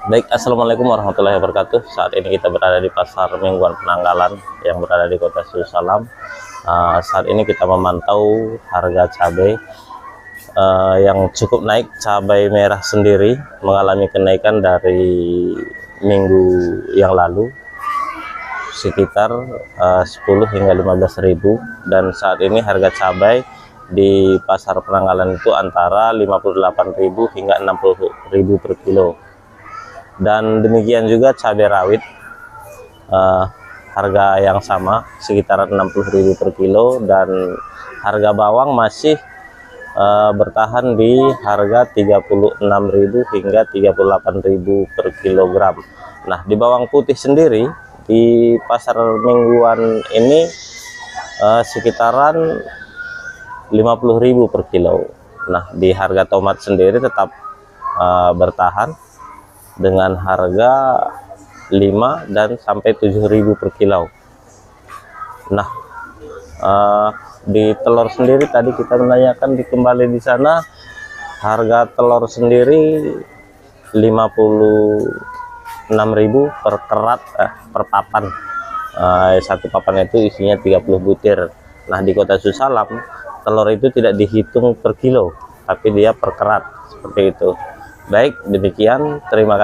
Baik, assalamualaikum warahmatullahi wabarakatuh. Saat ini kita berada di pasar mingguan Penanggalan yang berada di Kota Susalam. Saat ini kita memantau harga cabai yang cukup naik. Cabai merah sendiri mengalami kenaikan dari minggu yang lalu sekitar 10 hingga 15.000, dan saat ini harga cabai di pasar Penanggalan itu antara 58.000 hingga 60.000 per kilo. Dan demikian juga cabai rawit, harga yang sama sekitar 60.000 per kilo, dan harga bawang masih bertahan di harga 36.000 hingga 38.000 per kilogram. Nah, di bawang putih sendiri di pasar mingguan ini sekitaran 50.000 per kilo. Nah, di harga tomat sendiri tetap bertahan dengan harga 5 dan sampai 7.000 per kilo. Nah, di telur sendiri tadi kita menanyakan kembali di sana, harga telur sendiri 56.000 per kerat, per papan. Satu papan itu isinya 30 butir. Nah, di Kota Susalam telur itu tidak dihitung per kilo, tapi dia per kerat, seperti itu. Baik, demikian, terima kasih.